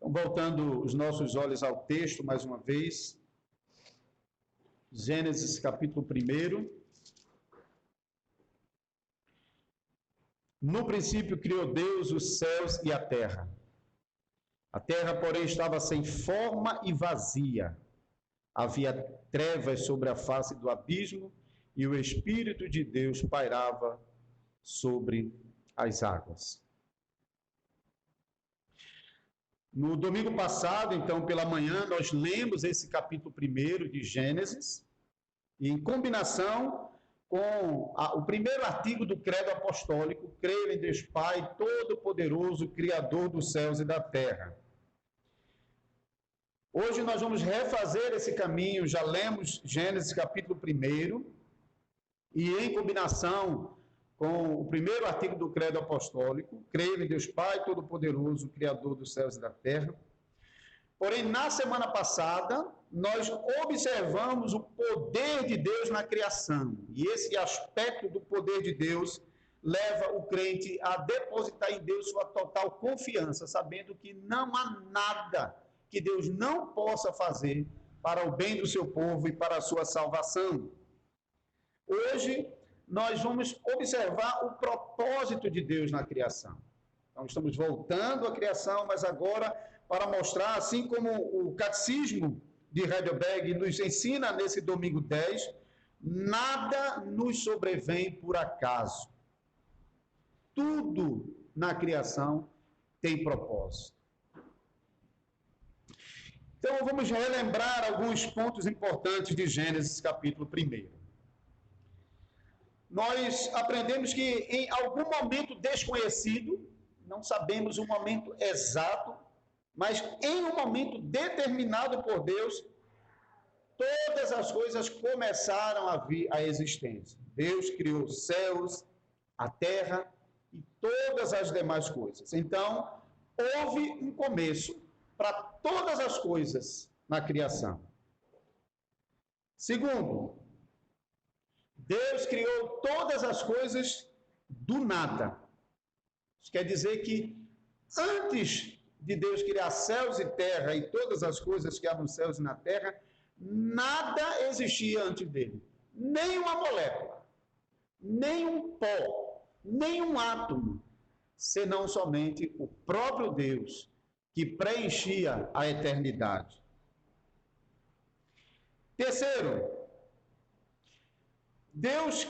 Voltando os nossos olhos ao texto, mais uma vez, Gênesis capítulo 1. No princípio criou Deus os céus e a terra. A terra, porém, estava sem forma e vazia. Havia trevas sobre a face do abismo e o Espírito de Deus pairava sobre as águas. No domingo passado, então, pela manhã, nós lemos esse capítulo 1 de Gênesis, e em combinação com o primeiro artigo do Credo Apostólico, creio em Deus Pai, Todo-Poderoso, Criador dos céus e da terra. Hoje nós vamos refazer esse caminho, já lemos Gênesis capítulo 1, e em combinação com o primeiro artigo do Credo Apostólico, creio em Deus Pai, Todo-Poderoso, Criador dos céus e da terra. Porém, na semana passada, nós observamos o poder de Deus na criação. E esse aspecto do poder de Deus leva o crente a depositar em Deus sua total confiança, sabendo que não há nada que Deus não possa fazer para o bem do seu povo e para a sua salvação. Hoje, nós vamos observar o propósito de Deus na criação. Então, estamos voltando à criação, mas agora para mostrar, assim como o Catecismo de Heidelberg nos ensina nesse domingo 10, nada nos sobrevém por acaso. Tudo na criação tem propósito. Então, vamos relembrar alguns pontos importantes de Gênesis capítulo 1. Nós aprendemos que em algum momento desconhecido, não sabemos o momento exato, mas em um momento determinado por Deus, todas as coisas começaram a vir à existência. Deus criou os céus, a terra e todas as demais coisas. Então, houve um começo para todas as coisas na criação. Segundo, Deus criou todas as coisas do nada. Isso quer dizer que antes de Deus criar céus e terra e todas as coisas que há nos céus e na terra, nada existia antes dele. Nem uma molécula, nem um pó, nem um átomo, senão somente o próprio Deus que preenchia a eternidade. Terceiro, Deus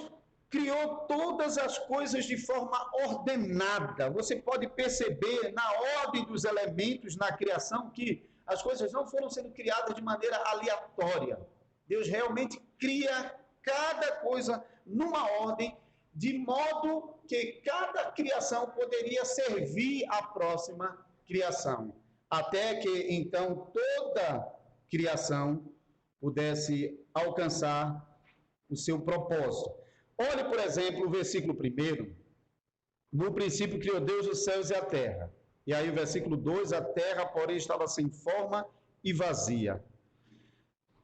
criou todas as coisas de forma ordenada. Você pode perceber na ordem dos elementos na criação que as coisas não foram sendo criadas de maneira aleatória. Deus realmente cria cada coisa numa ordem, de modo que cada criação poderia servir à próxima criação, até que então toda criação pudesse alcançar o seu propósito. Olhe, por exemplo, o versículo 1. No princípio criou Deus os céus e a terra. E aí o versículo 2, a terra, porém, estava sem forma e vazia.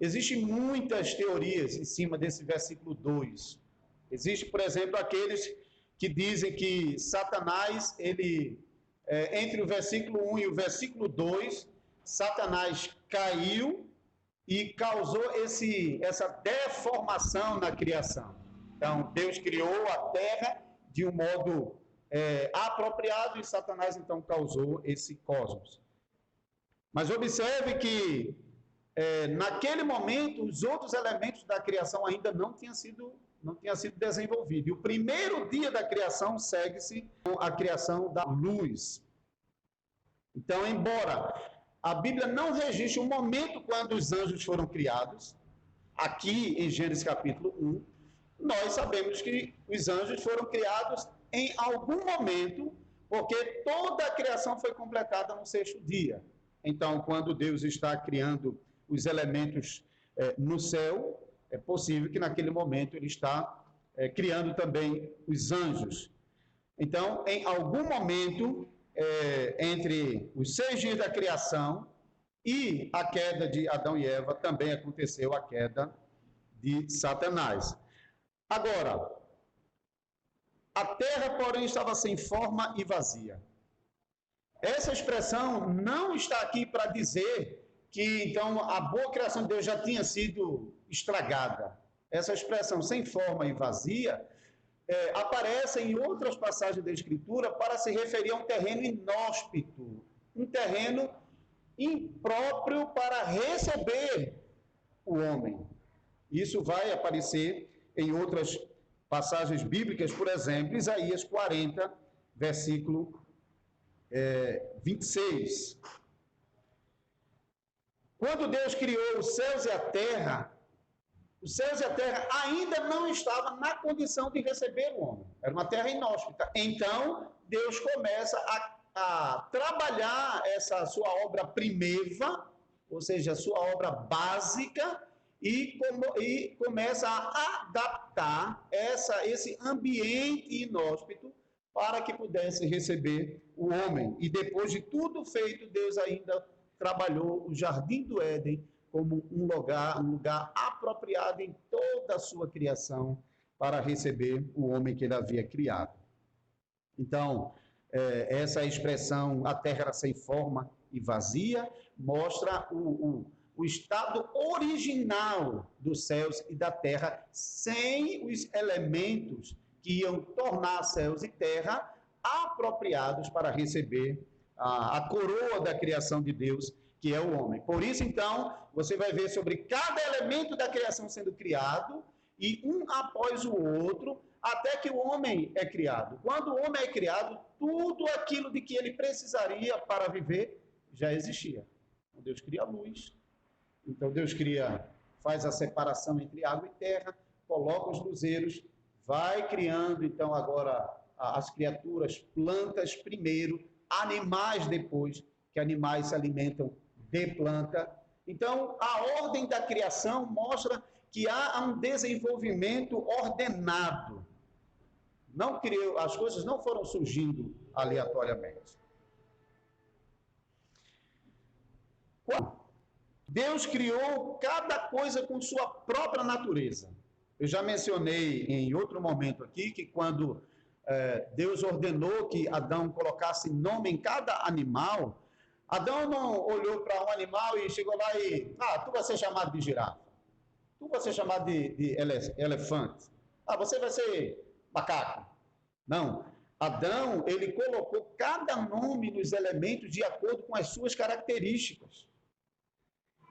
Existem muitas teorias em cima desse versículo 2. Existe, por exemplo, aqueles que dizem que Satanás, entre o versículo 1 e o versículo 2, Satanás caiu e causou essa deformação na criação. Então, Deus criou a terra de um modo apropriado e Satanás, então, causou esse cosmos. Mas observe que, naquele momento, os outros elementos da criação ainda não tinham sido desenvolvidos. E o primeiro dia da criação segue-se com a criação da luz. Então, embora a Bíblia não registre o momento quando os anjos foram criados, aqui em Gênesis capítulo 1, nós sabemos que os anjos foram criados em algum momento, porque toda a criação foi completada no 6º dia. Então, quando Deus está criando os elementos no céu, é possível que naquele momento ele está criando também os anjos. Então, em algum momento, entre os 6 dias da criação E a queda de Adão e Eva também aconteceu a queda de Satanás. Agora, a terra, porém, estava sem forma e vazia. Essa expressão não está aqui para dizer que, então, a boa criação de Deus já tinha sido estragada. Essa expressão sem forma e vazia aparece em outras passagens da Escritura para se referir a um terreno inóspito, um terreno impróprio para receber o homem. Isso vai aparecer em outras passagens bíblicas, por exemplo, Isaías 40, versículo 26. Quando Deus criou os céus e a terra ainda não estavam na condição de receber o homem. Era uma terra inóspita. Então, Deus começa a trabalhar essa sua obra primeva, ou seja, a sua obra básica, e começa a adaptar esse ambiente inóspito para que pudesse receber o homem. E depois de tudo feito, Deus ainda trabalhou o Jardim do Éden como um lugar apropriado em toda a sua criação para receber o homem que ele havia criado. Então, essa expressão, a terra era sem forma e vazia, mostra o estado original dos céus e da terra, sem os elementos que iam tornar céus e terra apropriados para receber a coroa da criação de Deus, que é o homem. Por isso, então, você vai ver sobre cada elemento da criação sendo criado, e um após o outro, até que o homem é criado. Quando o homem é criado, tudo aquilo de que ele precisaria para viver já existia. Então, Deus cria a luz. Então, Deus faz a separação entre água e terra, coloca os luzeiros, vai criando, então, agora as criaturas, plantas primeiro, animais depois, que animais se alimentam de planta. Então, a ordem da criação mostra que há um desenvolvimento ordenado. As coisas não foram surgindo aleatoriamente. Deus criou cada coisa com sua própria natureza. Eu já mencionei em outro momento aqui que quando Deus ordenou que Adão colocasse nome em cada animal, Adão não olhou para um animal e chegou lá e, tu vai ser chamado de girafa, tu vai ser chamado de elefante, você vai ser macaco. Não, Adão, ele colocou cada nome nos elementos de acordo com as suas características.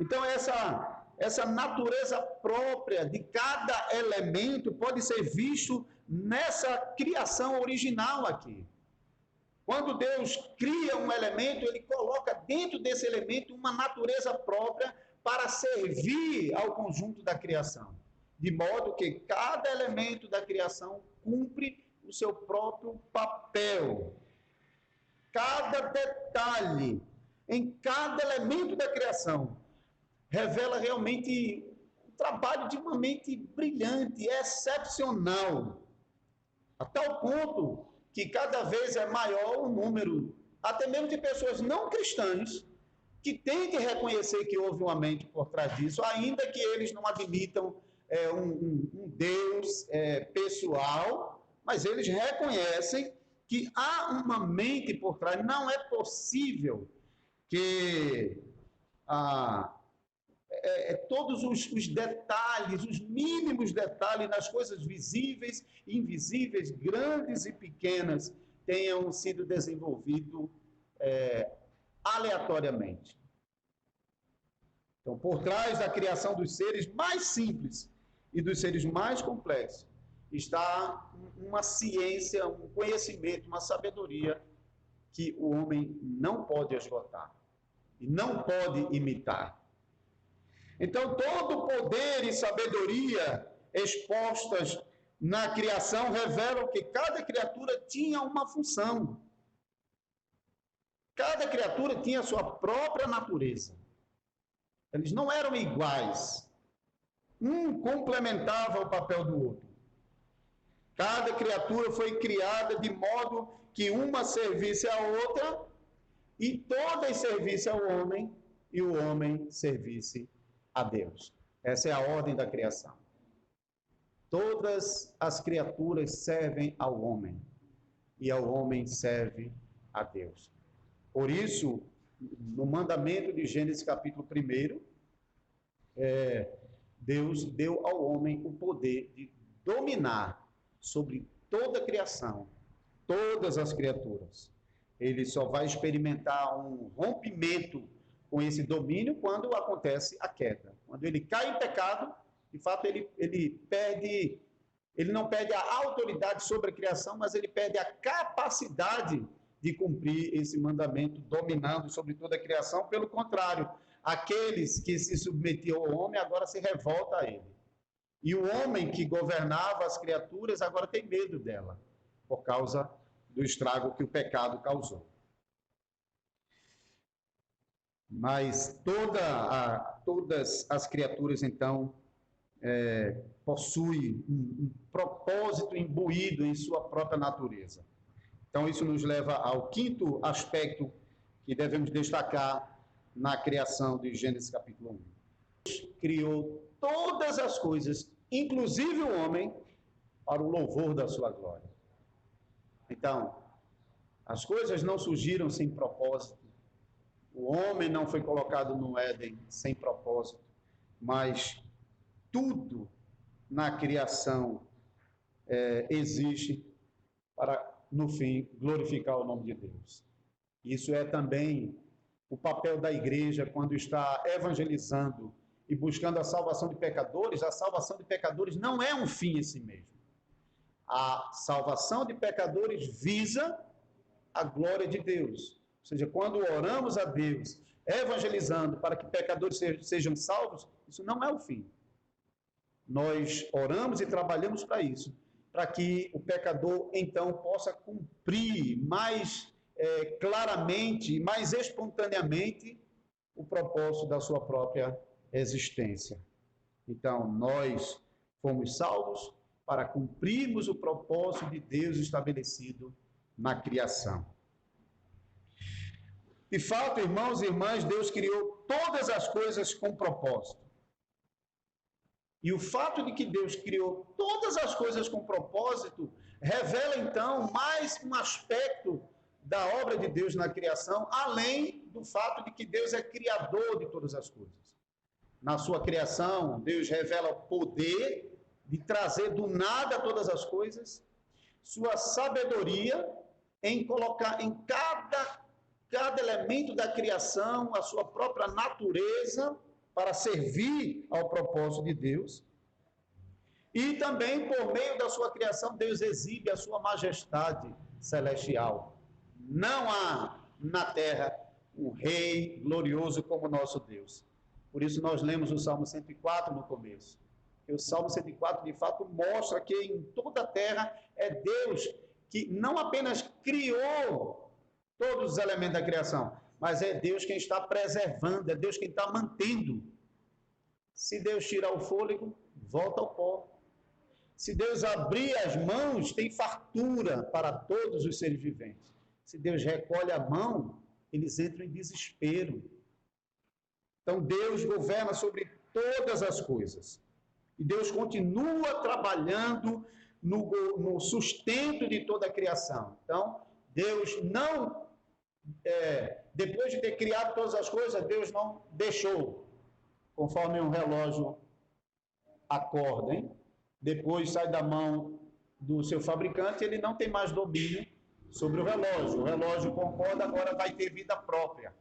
Então, essa natureza própria de cada elemento pode ser visto nessa criação original aqui. Quando Deus cria um elemento, ele coloca dentro desse elemento uma natureza própria para servir ao conjunto da criação. De modo que cada elemento da criação cumpre o seu próprio papel. Cada detalhe em cada elemento da criação revela realmente o trabalho de uma mente brilhante, excepcional, a tal ponto que cada vez é maior o número, até mesmo de pessoas não cristãs, que têm de reconhecer que houve uma mente por trás disso, ainda que eles não admitam um Deus pessoal, mas eles reconhecem que há uma mente por trás. Não é possível que todos os detalhes, os mínimos detalhes nas coisas visíveis e invisíveis, grandes e pequenas, tenham sido desenvolvidos aleatoriamente. Então, por trás da criação dos seres mais simples e dos seres mais complexos, está uma ciência, um conhecimento, uma sabedoria que o homem não pode esgotar e não pode imitar. Então, todo o poder e sabedoria expostas na criação revelam que cada criatura tinha uma função. Cada criatura tinha a sua própria natureza. Eles não eram iguais. Um complementava o papel do outro. Cada criatura foi criada de modo que uma servisse à outra e todas servissem ao homem e o homem servisse a Deus. Essa é a ordem da criação. Todas as criaturas servem ao homem e ao homem serve a Deus. Por isso, no mandamento de Gênesis capítulo 1, Deus deu ao homem o poder de dominar sobre toda a criação, todas as criaturas. Ele só vai experimentar um rompimento com esse domínio quando acontece a queda. Quando ele cai em pecado, de fato ele não perde a autoridade sobre a criação, mas ele perde a capacidade de cumprir esse mandamento, dominando sobre toda a criação. Pelo contrário, aqueles que se submetiam ao homem agora se revoltam a ele. E o homem que governava as criaturas agora tem medo dela, por causa do estrago que o pecado causou. Mas todas as criaturas, então, possuem um propósito imbuído em sua própria natureza. Então, isso nos leva ao quinto aspecto que devemos destacar na criação de Gênesis capítulo 1. Deus criou todas as coisas, inclusive o homem, para o louvor da sua glória. Então, as coisas não surgiram sem propósito. O homem não foi colocado no Éden sem propósito, mas tudo na criação existe para, no fim, glorificar o nome de Deus. Isso é também o papel da igreja quando está evangelizando e buscando a salvação de pecadores. A salvação de pecadores não é um fim em si mesmo. A salvação de pecadores visa a glória de Deus. Ou seja, quando oramos a Deus, evangelizando para que pecadores sejam salvos, isso não é o fim. Nós oramos e trabalhamos para isso, para que o pecador, então, possa cumprir mais claramente, mais espontaneamente, o propósito da sua própria existência. Então, nós fomos salvos para cumprirmos o propósito de Deus estabelecido na criação. De fato, irmãos e irmãs, Deus criou todas as coisas com propósito. E o fato de que Deus criou todas as coisas com propósito revela, então, mais um aspecto da obra de Deus na criação, além do fato de que Deus é criador de todas as coisas. Na sua criação, Deus revela o poder de trazer do nada todas as coisas, sua sabedoria em colocar em cada elemento da criação a sua própria natureza para servir ao propósito de Deus. E também, por meio da sua criação, Deus exibe a sua majestade celestial. Não há na terra um rei glorioso como nosso Deus. Por isso nós lemos o Salmo 104 no começo. E o Salmo 104, de fato, mostra que em toda a terra é Deus que não apenas criou todos os elementos da criação, mas é Deus quem está preservando, é Deus quem está mantendo. Se Deus tirar o fôlego, volta ao pó. Se Deus abrir as mãos, tem fartura para todos os seres viventes. Se Deus recolhe a mão, eles entram em desespero. Então Deus governa sobre todas as coisas. E Deus continua trabalhando no sustento de toda a criação. Então, Deus não, depois de ter criado todas as coisas, Deus não deixou, conforme um relógio acorda, hein? Depois sai da mão do seu fabricante, ele não tem mais domínio sobre o relógio. O relógio concorda, agora vai ter vida própria.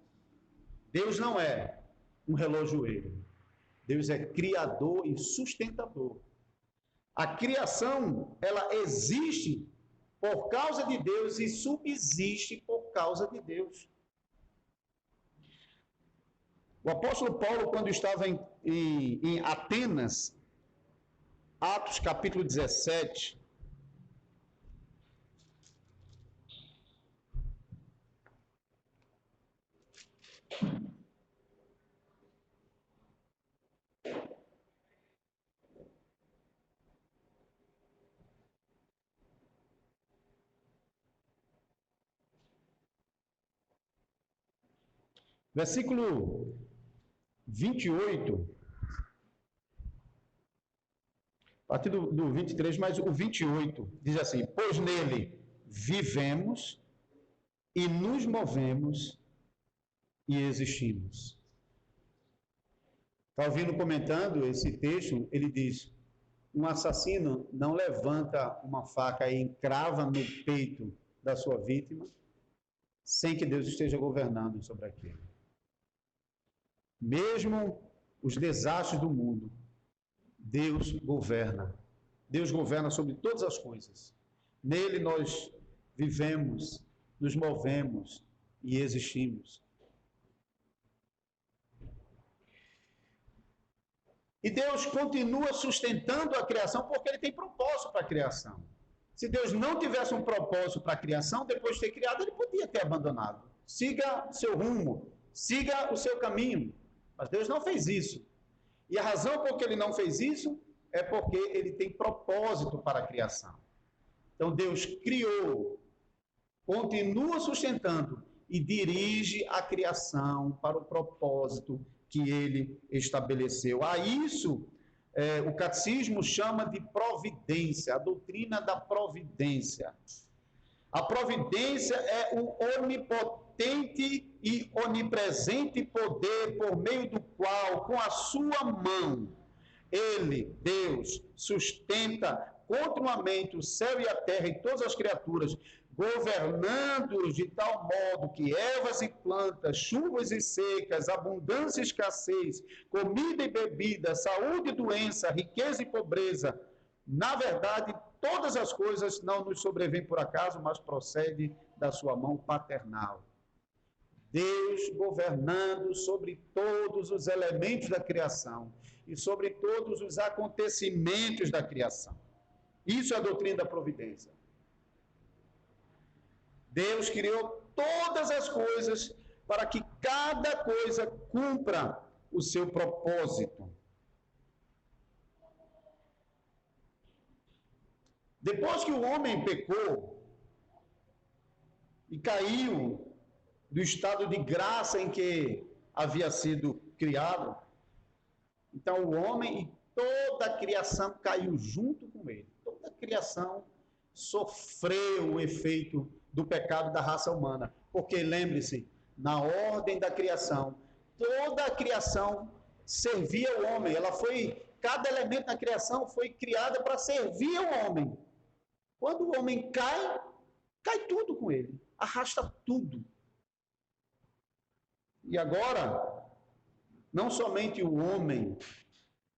Deus não é um relojoeiro. Deus é criador e sustentador. A criação, ela existe por causa de Deus e subsiste por causa de Deus. O apóstolo Paulo, quando estava em Atenas, Atos capítulo 17, versículo 28, a partir do 23, mas o 28 diz assim: pois nele vivemos e nos movemos e existimos. Calvino, comentando esse texto, ele diz: um assassino não levanta uma faca e encrava no peito da sua vítima sem que Deus esteja governando sobre aquilo. Mesmo os desastres do mundo, Deus governa. Deus governa sobre todas as coisas. Nele nós vivemos, nos movemos e existimos. E Deus continua sustentando a criação porque ele tem propósito para a criação. Se Deus não tivesse um propósito para a criação, depois de ter criado, ele podia ter abandonado. Siga seu rumo, siga o seu caminho. Mas Deus não fez isso. E a razão por que ele não fez isso é porque ele tem propósito para a criação. Então Deus criou, continua sustentando e dirige a criação para o propósito que ele estabeleceu. A isso, o catecismo chama de providência, a doutrina da providência. A providência é o onipotente e onipresente poder por meio do qual, com a sua mão, ele, Deus, sustenta continuamente o céu e a terra e todas as criaturas, governando-os de tal modo que ervas e plantas, chuvas e secas, abundância e escassez, comida e bebida, saúde e doença, riqueza e pobreza, na verdade, todas as coisas não nos sobrevêm por acaso, mas procedem da sua mão paternal. Deus governando sobre todos os elementos da criação e sobre todos os acontecimentos da criação. Isso é a doutrina da providência. Deus criou todas as coisas para que cada coisa cumpra o seu propósito. Depois que o homem pecou e caiu do estado de graça em que havia sido criado, então o homem e toda a criação caiu junto com ele. Toda a criação sofreu o efeito do pecado da raça humana. Porque, lembre-se, na ordem da criação, toda a criação servia o homem. Cada elemento da criação foi criada para servir ao homem. Quando o homem cai, cai tudo com ele. Arrasta tudo. E agora, não somente o homem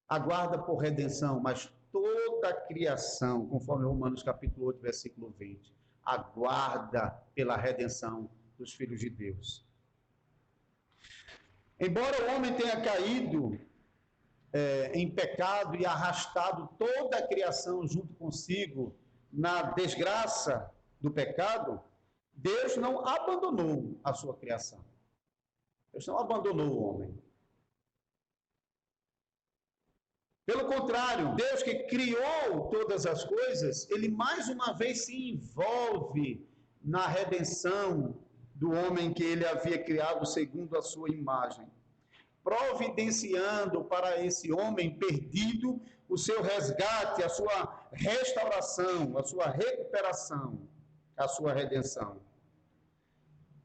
aguarda por redenção, mas toda a criação, conforme Romanos capítulo 8, versículo 20, aguarda pela redenção dos filhos de Deus. Embora o homem tenha caído em pecado e arrastado toda a criação junto consigo na desgraça do pecado, Deus não abandonou a sua criação. Deus não abandonou o homem. Pelo contrário, Deus que criou todas as coisas, ele mais uma vez se envolve na redenção do homem que ele havia criado segundo a sua imagem, providenciando para esse homem perdido o seu resgate, a sua restauração, a sua recuperação, a sua redenção.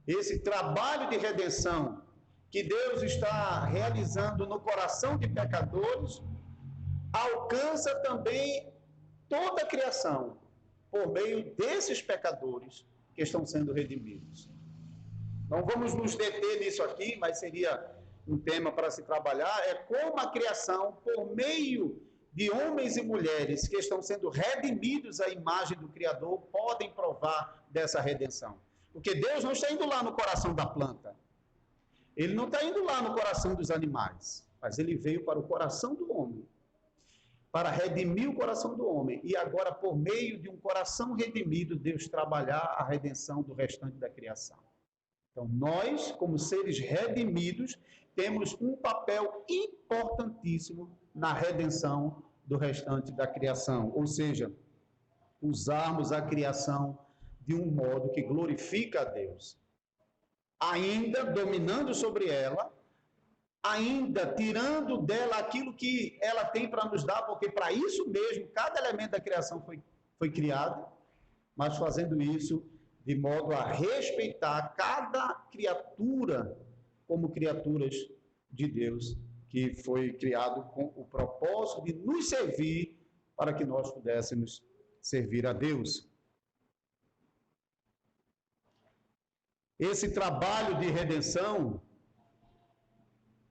Esse trabalho de redenção que Deus está realizando no coração de pecadores alcança também toda a criação por meio desses pecadores que estão sendo redimidos. Não vamos nos deter nisso aqui, mas seria um tema para se trabalhar, é como a criação, por meio de homens e mulheres que estão sendo redimidos à imagem do Criador, podem provar dessa redenção. Porque Deus não está indo lá no coração da planta, ele não está indo lá no coração dos animais, mas ele veio para o coração do homem, para redimir o coração do homem. E agora, por meio de um coração redimido, Deus trabalhar a redenção do restante da criação. Então, nós, como seres redimidos, temos um papel importantíssimo na redenção do restante da criação. Ou seja, usarmos a criação de um modo que glorifica a Deus. Ainda dominando sobre ela, ainda tirando dela aquilo que ela tem para nos dar, porque para isso mesmo, cada elemento da criação foi criado, mas fazendo isso de modo a respeitar cada criatura como criaturas de Deus, que foi criado com o propósito de nos servir para que nós pudéssemos servir a Deus. Esse trabalho de redenção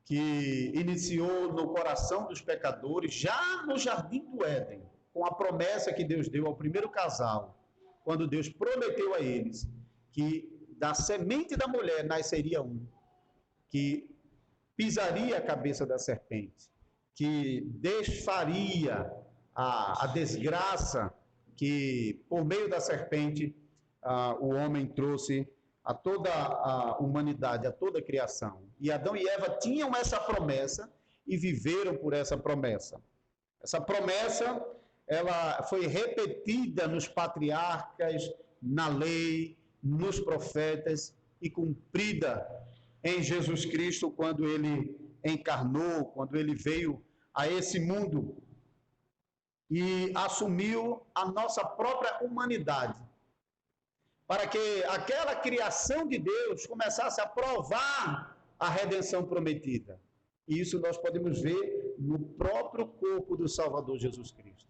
que iniciou no coração dos pecadores, já no Jardim do Éden, com a promessa que Deus deu ao primeiro casal, quando Deus prometeu a eles que da semente da mulher nasceria um, que pisaria a cabeça da serpente, que desfaria a desgraça que, por meio da serpente, o homem trouxe a toda a humanidade, a toda a criação. E Adão e Eva tinham essa promessa e viveram por essa promessa. Essa promessa, ela foi repetida nos patriarcas, na lei, nos profetas e cumprida em Jesus Cristo quando ele encarnou, quando ele veio a esse mundo e assumiu a nossa própria humanidade, para que aquela criação de Deus começasse a provar a redenção prometida. E isso nós podemos ver no próprio corpo do Salvador Jesus Cristo.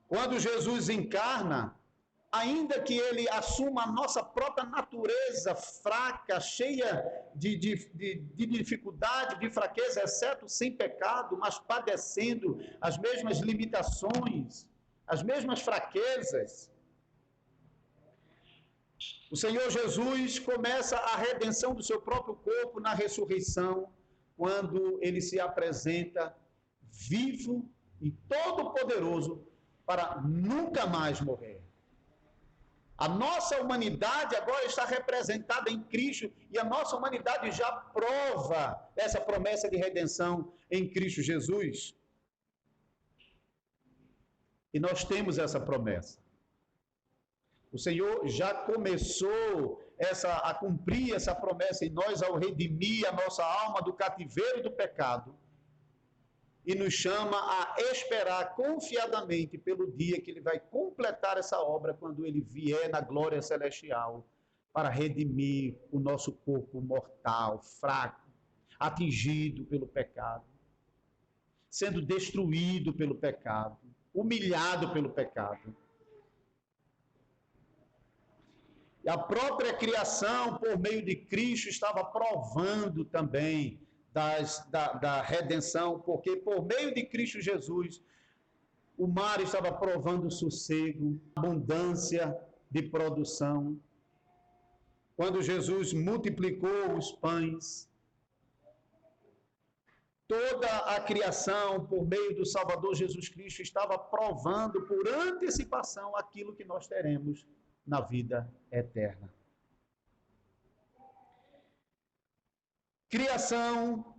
Quando Jesus encarna, ainda que ele assuma a nossa própria natureza fraca, cheia de dificuldade, de fraqueza, exceto sem pecado, mas padecendo as mesmas limitações, as mesmas fraquezas, o Senhor Jesus começa a redenção do seu próprio corpo na ressurreição, quando ele se apresenta vivo e todo-poderoso para nunca mais morrer. A nossa humanidade agora está representada em Cristo e a nossa humanidade já prova essa promessa de redenção em Cristo Jesus. E nós temos essa promessa. O Senhor já começou a cumprir essa promessa em nós ao redimir a nossa alma do cativeiro do pecado e nos chama a esperar confiadamente pelo dia que ele vai completar essa obra quando ele vier na glória celestial para redimir o nosso corpo mortal, fraco, atingido pelo pecado, sendo destruído pelo pecado, humilhado pelo pecado. E a própria criação, por meio de Cristo, estava provando também da redenção, porque por meio de Cristo Jesus, o mar estava provando sossego, abundância de produção. Quando Jesus multiplicou os pães, toda a criação, por meio do Salvador Jesus Cristo, estava provando por antecipação aquilo que nós teremos na vida eterna. Criação,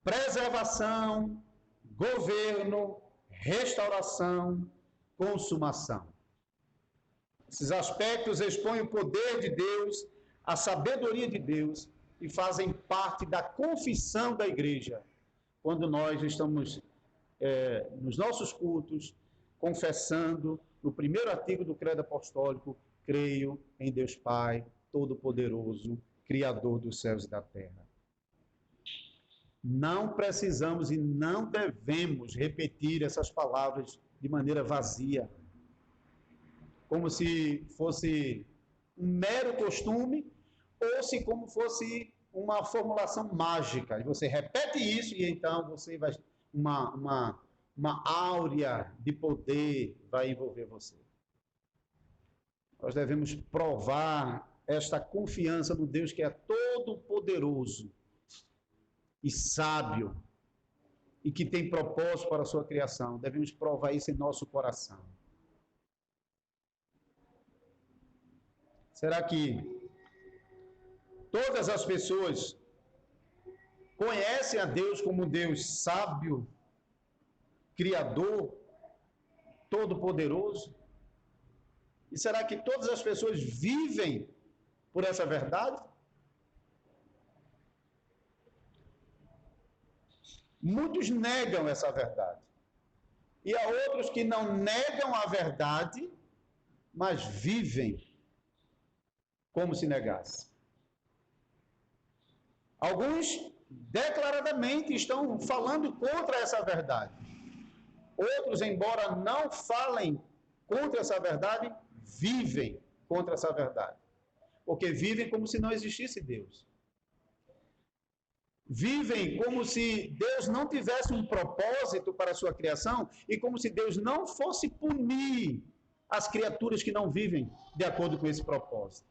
preservação, governo, restauração, consumação. Esses aspectos expõem o poder de Deus, a sabedoria de Deus e fazem parte da confissão da igreja, quando nós estamos nos nossos cultos confessando no primeiro artigo do Credo Apostólico: creio em Deus Pai, Todo-Poderoso, Criador dos céus e da terra. Não precisamos e não devemos repetir essas palavras de maneira vazia, como se fosse um mero costume ou se como fosse uma formulação mágica. E você repete isso e então você vai uma áurea de poder vai envolver você. Nós devemos provar esta confiança no Deus que é todo-poderoso e sábio e que tem propósito para a sua criação. Devemos provar isso em nosso coração. Será que todas as pessoas conhecem a Deus como Deus sábio, criador, todo-poderoso? E será que todas as pessoas vivem por essa verdade? Muitos negam essa verdade. E há outros que não negam a verdade, mas vivem como se negasse. Alguns declaradamente estão falando contra essa verdade. Outros, embora não falem contra essa verdade, vivem contra essa verdade. Porque vivem como se não existisse Deus. Vivem como se Deus não tivesse um propósito para a sua criação e como se Deus não fosse punir as criaturas que não vivem de acordo com esse propósito.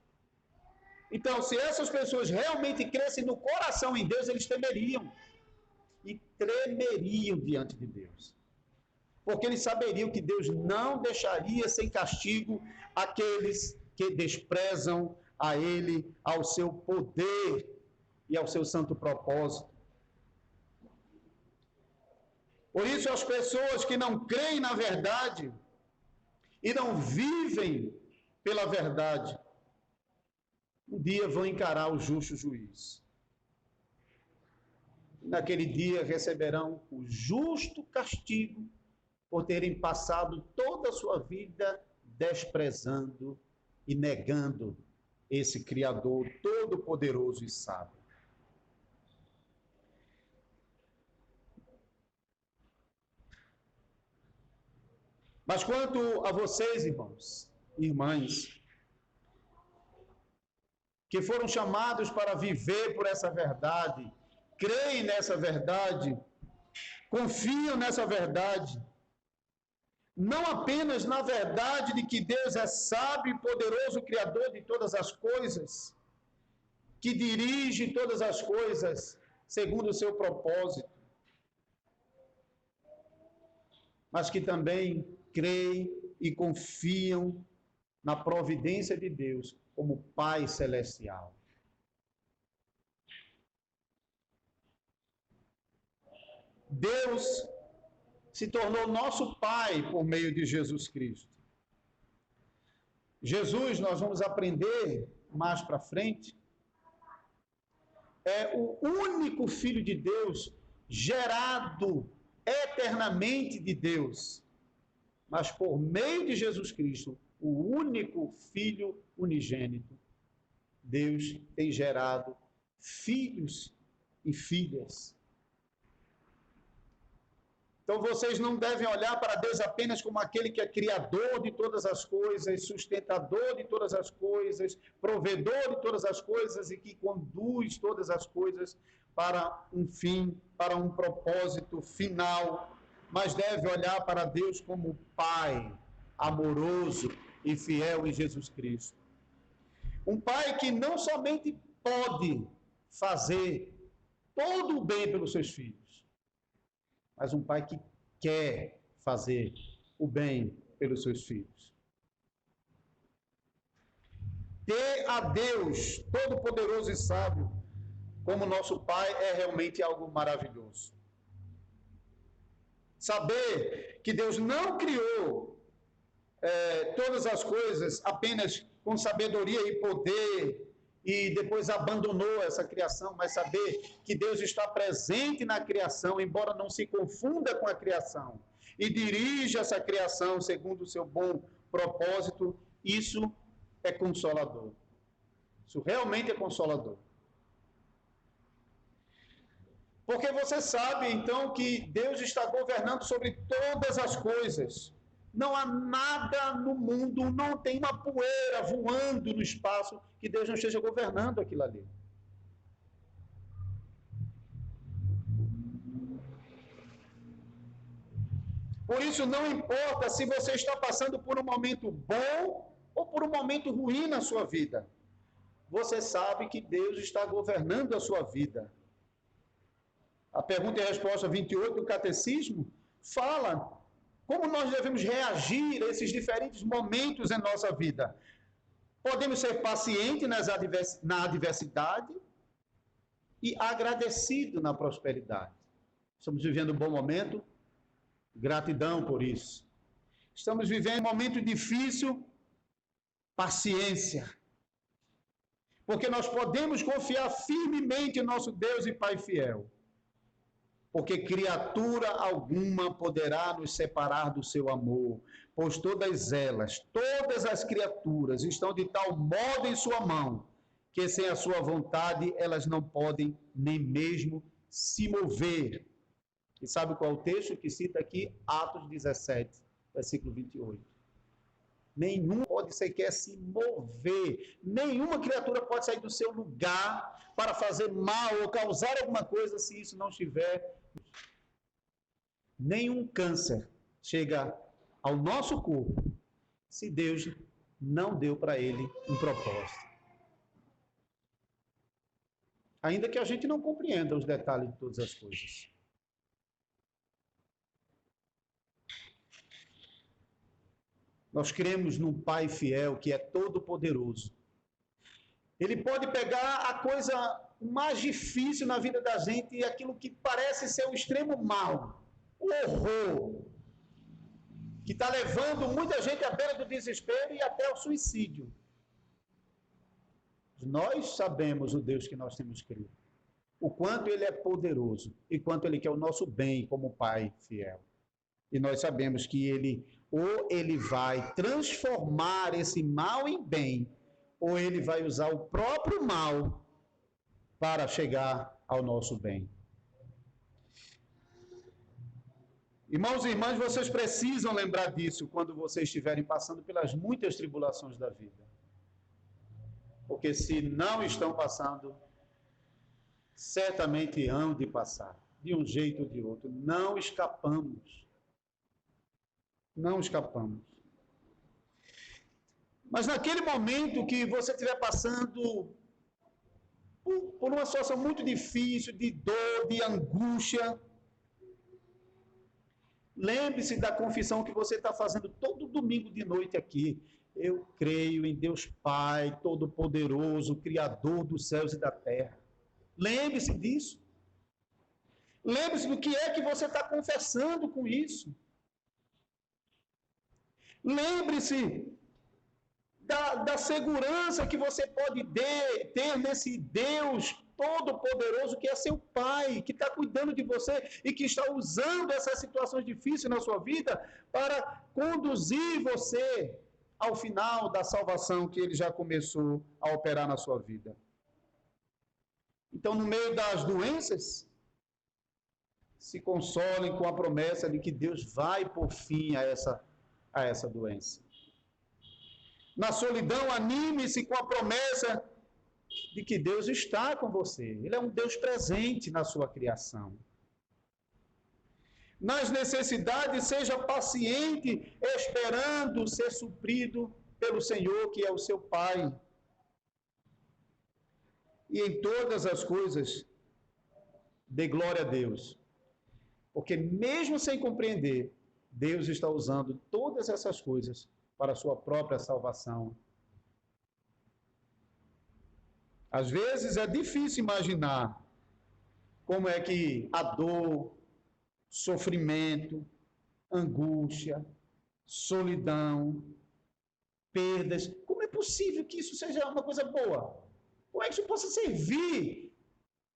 Então, se essas pessoas realmente crescem no coração em Deus, eles temeriam e tremeriam diante de Deus. Porque eles saberiam que Deus não deixaria sem castigo aqueles que desprezam a Ele, ao seu poder e ao seu santo propósito. Por isso, as pessoas que não creem na verdade e não vivem pela verdade, um dia vão encarar o justo juiz. Naquele dia receberão o justo castigo por terem passado toda a sua vida desprezando e negando esse Criador todo-poderoso e sábio. Mas quanto a vocês, irmãos e irmãs, que foram chamados para viver por essa verdade, creem nessa verdade, confiam nessa verdade, não apenas na verdade de que Deus é sábio e poderoso, Criador de todas as coisas, que dirige todas as coisas segundo o seu propósito, mas que também creem e confiam na providência de Deus como Pai Celestial. Deus se tornou nosso Pai por meio de Jesus Cristo. Jesus, nós vamos aprender mais para frente, é o único Filho de Deus gerado eternamente de Deus, mas por meio de Jesus Cristo, o único Filho unigênito, Deus tem gerado filhos e filhas. Então vocês não devem olhar para Deus apenas como aquele que é criador de todas as coisas, sustentador de todas as coisas, provedor de todas as coisas e que conduz todas as coisas para um fim, para um propósito final, mas deve olhar para Deus como Pai amoroso e fiel em Jesus Cristo. Um Pai que não somente pode fazer todo o bem pelos seus filhos, mas um Pai que quer fazer o bem pelos seus filhos. Ter a Deus Todo-Poderoso e Sábio como nosso Pai é realmente algo maravilhoso. Saber que Deus não criou todas as coisas apenas com sabedoria e poder e depois abandonou essa criação, mas saber que Deus está presente na criação, embora não se confunda com a criação, e dirige essa criação segundo o seu bom propósito, isso é consolador. Isso realmente é consolador. Porque você sabe, então, que Deus está governando sobre todas as coisas. Não há nada no mundo, não tem uma poeira voando no espaço que Deus não esteja governando aquilo ali. Por isso, não importa se você está passando por um momento bom ou por um momento ruim na sua vida. Você sabe que Deus está governando a sua vida. A pergunta e a resposta 28 do Catecismo fala como nós devemos reagir a esses diferentes momentos em nossa vida. Podemos ser pacientes na adversidade e agradecidos na prosperidade. Estamos vivendo um bom momento, gratidão por isso. Estamos vivendo um momento difícil, paciência. Porque nós podemos confiar firmemente em nosso Deus e Pai fiel. porque criatura alguma poderá nos separar do seu amor, pois todas as criaturas estão de tal modo em sua mão, que sem a sua vontade elas não podem nem mesmo se mover. E sabe qual é o texto que cita aqui? Atos 17, versículo 28. Nenhum pode sequer se mover, nenhuma criatura pode sair do seu lugar para fazer mal ou causar alguma coisa se isso não estiver. Nenhum câncer chega ao nosso corpo se Deus não deu para ele um propósito. Ainda que a gente não compreenda os detalhes de todas as coisas. Nós cremos num Pai fiel que é todo-poderoso. Ele pode pegar a coisa mais difícil na vida da gente e aquilo que parece ser o extremo mal, o horror, que está levando muita gente à beira do desespero e até ao suicídio. Nós sabemos o Deus que nós temos crido, o quanto Ele é poderoso e quanto Ele quer o nosso bem como Pai fiel. E nós sabemos que ou Ele vai transformar esse mal em bem, ou Ele vai usar o próprio mal para chegar ao nosso bem. Irmãos e irmãs, vocês precisam lembrar disso quando vocês estiverem passando pelas muitas tribulações da vida. Porque se não estão passando, certamente hão de passar, de um jeito ou de outro. Não escapamos. Não escapamos. Mas naquele momento que você estiver passando por uma situação muito difícil, de dor, de angústia, lembre-se da confissão que você está fazendo todo domingo de noite aqui. Eu creio em Deus Pai, Todo-Poderoso, Criador dos céus e da terra. Lembre-se disso. Lembre-se do que é que você está confessando com isso. Lembre-se da segurança que você pode ter nesse Deus Todo-Poderoso que é seu Pai, que está cuidando de você e que está usando essas situações difíceis na sua vida para conduzir você ao final da salvação que Ele já começou a operar na sua vida. Então, no meio das doenças, se consolem com a promessa de que Deus vai pôr fim a essa doença. Na solidão, anime-se com a promessa de que Deus está com você. Ele é um Deus presente na sua criação. Nas necessidades, seja paciente, esperando ser suprido pelo Senhor, que é o seu Pai. E em todas as coisas, dê glória a Deus. Porque mesmo sem compreender, Deus está usando todas essas coisas para a sua própria salvação. Às vezes é difícil imaginar como é que a dor, sofrimento, angústia, solidão, perdas, como é possível que isso seja uma coisa boa? Como é que isso possa servir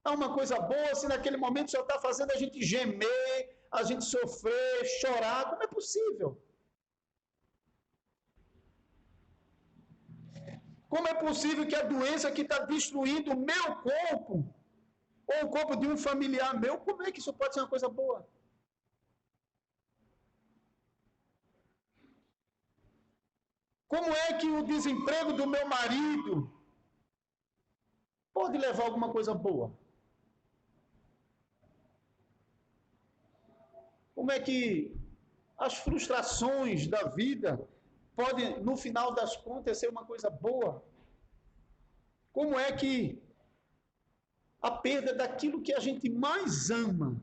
a uma coisa boa se naquele momento só está fazendo a gente gemer, a gente sofrer, chorar? Como é possível? Como é possível que a doença que está destruindo o meu corpo, ou o corpo de um familiar meu, como é que isso pode ser uma coisa boa? Como é que o desemprego do meu marido pode levar a alguma coisa boa? Como é que as frustrações da vida podem, no final das contas, ser uma coisa boa? Como é que a perda daquilo que a gente mais ama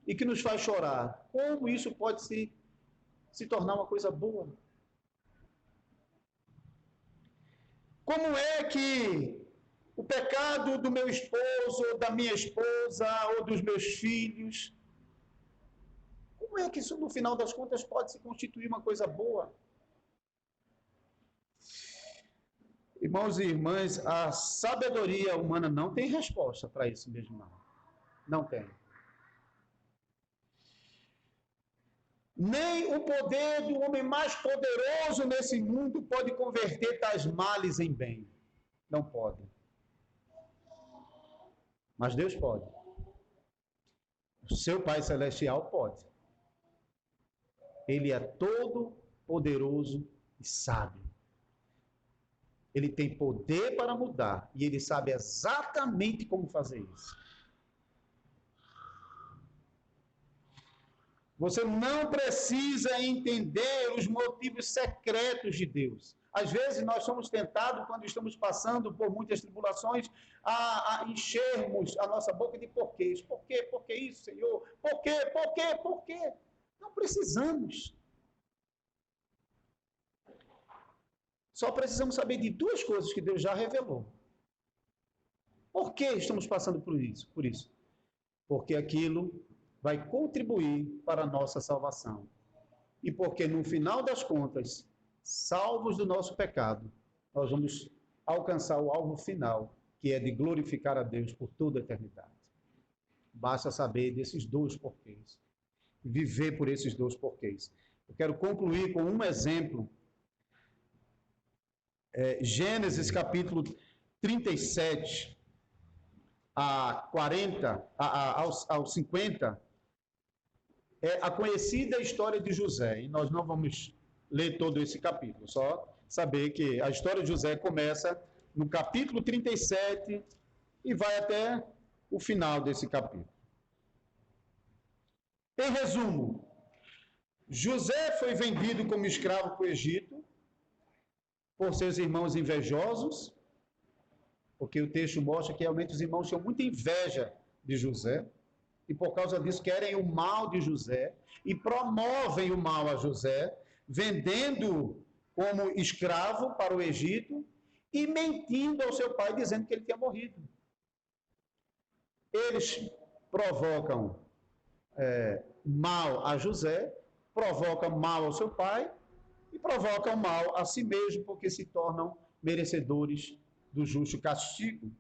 e que nos faz chorar, como isso pode se tornar uma coisa boa? Como é que o pecado do meu esposo, ou da minha esposa, ou dos meus filhos, como é que isso, no final das contas, pode se constituir uma coisa boa? Irmãos e irmãs, a sabedoria humana não tem resposta para isso mesmo, não. Não tem. Nem o poder do homem mais poderoso nesse mundo pode converter tais males em bem. Não pode. Mas Deus pode. O seu Pai Celestial pode. Ele é todo poderoso e sábio. Ele tem poder para mudar e ele sabe exatamente como fazer isso. Você não precisa entender os motivos secretos de Deus. Às vezes nós somos tentados, quando estamos passando por muitas tribulações, a enchermos a nossa boca de porquês. Por quê? Por que isso, Senhor? Por quê? Por quê? Por quê? Não precisamos. Só precisamos saber de duas coisas que Deus já revelou. Por que estamos passando por isso? Porque aquilo vai contribuir para a nossa salvação. E porque no final das contas, salvos do nosso pecado, nós vamos alcançar o alvo final, que é de glorificar a Deus por toda a eternidade. Basta saber desses dois porquês. Viver por esses dois porquês. Eu quero concluir com um exemplo. Gênesis capítulo 37 a 40, aos 50, é a conhecida história de José. E nós não vamos ler todo esse capítulo, só saber que a história de José começa no capítulo 37 e vai até o final desse capítulo. Em resumo, José foi vendido como escravo para o Egito por seus irmãos invejosos, porque o texto mostra que realmente os irmãos tinham muita inveja de José, e por causa disso querem o mal de José, e promovem o mal a José, vendendo como escravo para o Egito, e mentindo ao seu pai, dizendo que ele tinha morrido. Eles provocam mal a José, provocam mal ao seu pai, e provocam mal a si mesmo, porque se tornam merecedores do justo castigo.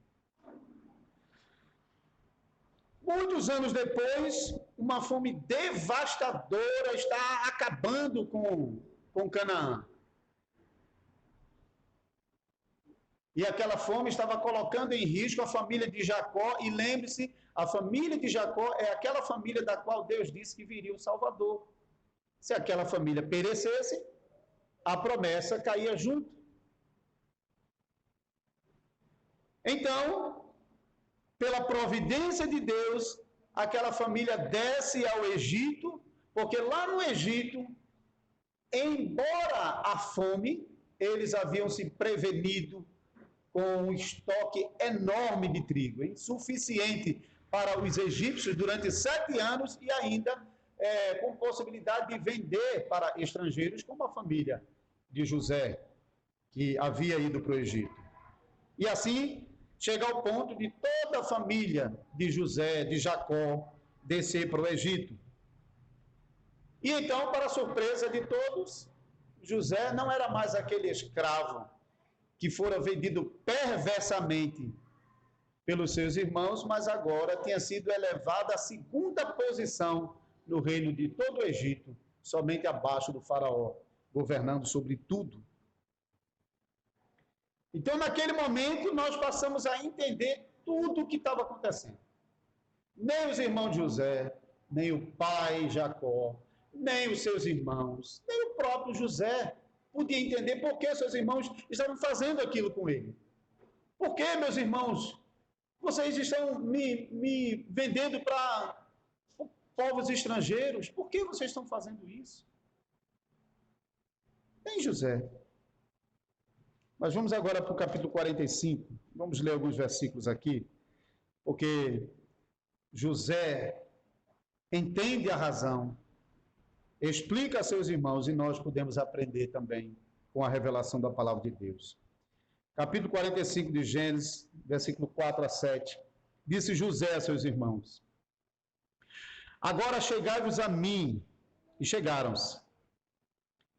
Muitos anos depois, uma fome devastadora está acabando com Canaã. E aquela fome estava colocando em risco a família de Jacó, e lembre-se, a família de Jacó é aquela família da qual Deus disse que viria o Salvador. Se aquela família perecesse, a promessa caía junto. Então, pela providência de Deus, aquela família desce ao Egito, porque lá no Egito, embora a fome, eles haviam se prevenido com um estoque enorme de trigo, suficiente para os egípcios durante 7 anos e ainda com possibilidade de vender para estrangeiros, como a família de José, que havia ido para o Egito. E assim, chega ao ponto de toda a família de José, de Jacó, descer para o Egito. E então, para surpresa de todos, José não era mais aquele escravo que fora vendido perversamente pelos seus irmãos, mas agora tinha sido elevado à segunda posição no reino de todo o Egito, somente abaixo do faraó, governando sobre tudo. Então, naquele momento, nós passamos a entender tudo o que estava acontecendo. Nem os irmãos de José, nem o pai Jacó, nem os seus irmãos, nem o próprio José podia entender por que seus irmãos estavam fazendo aquilo com ele. Por que, meus irmãos, vocês estão me vendendo para povos estrangeiros? Por que vocês estão fazendo isso? Nem José. Mas vamos agora para o capítulo 45. Vamos ler alguns versículos aqui, porque José entende a razão, explica a seus irmãos e nós podemos aprender também com a revelação da palavra de Deus. Capítulo 45 de Gênesis, versículo 4 a 7. Disse José a seus irmãos: agora chegai-vos a mim. E chegaram-se.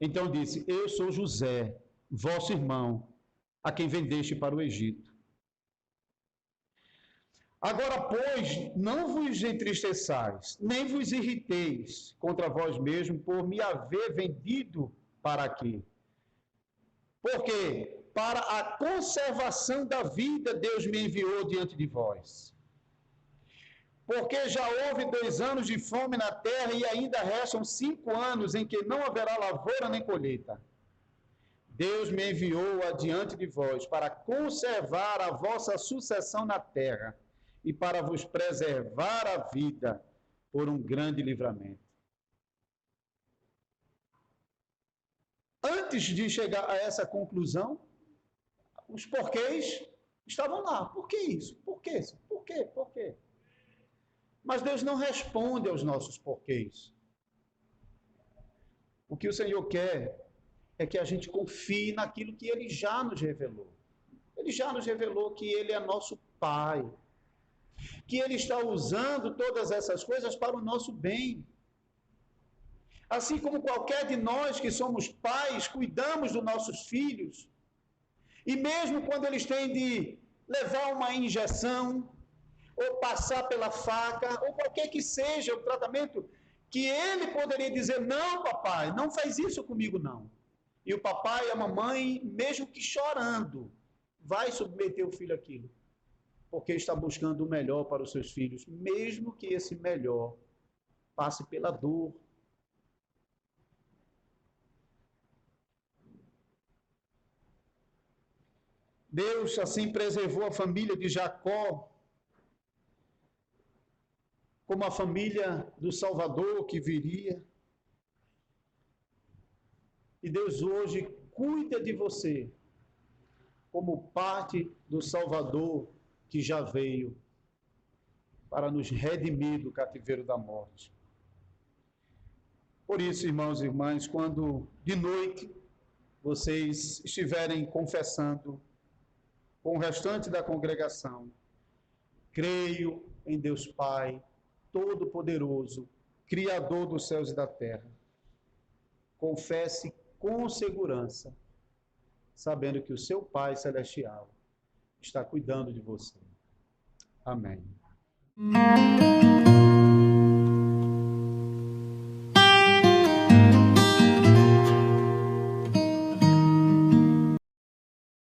Então disse: eu sou José, vosso irmão, a quem vendeste para o Egito. Agora, pois, não vos entristeçais, nem vos irriteis contra vós mesmos por me haver vendido para aqui. Porque para a conservação da vida Deus me enviou diante de vós. Porque já houve 2 anos de fome na terra e ainda restam 5 anos em que não haverá lavoura nem colheita. Deus me enviou adiante de vós para conservar a vossa sucessão na terra e para vos preservar a vida por um grande livramento. Antes de chegar a essa conclusão, os porquês estavam lá. Por que isso? Por quê? Por quê? Por quê? Mas Deus não responde aos nossos porquês. O que o Senhor quer é que a gente confie naquilo que Ele já nos revelou. Ele já nos revelou que Ele é nosso Pai, que Ele está usando todas essas coisas para o nosso bem. Assim como qualquer de nós que somos pais, cuidamos dos nossos filhos, e mesmo quando eles têm de levar uma injeção, ou passar pela faca, ou qualquer que seja o tratamento, que ele poderia dizer, não papai, não faz isso comigo não. E o papai e a mamãe, mesmo que chorando, vai submeter o filho àquilo, porque está buscando o melhor para os seus filhos, mesmo que esse melhor passe pela dor. Deus assim preservou a família de Jacó, como a família do Salvador que viria. E Deus hoje cuida de você, como parte do Salvador que já veio para nos redimir do cativeiro da morte. Por isso, irmãos e irmãs, quando de noite vocês estiverem confessando com o restante da congregação, creio em Deus Pai, Todo-Poderoso, Criador dos céus e da terra. Confesse com segurança, sabendo que o seu Pai Celestial está cuidando de você. Amém.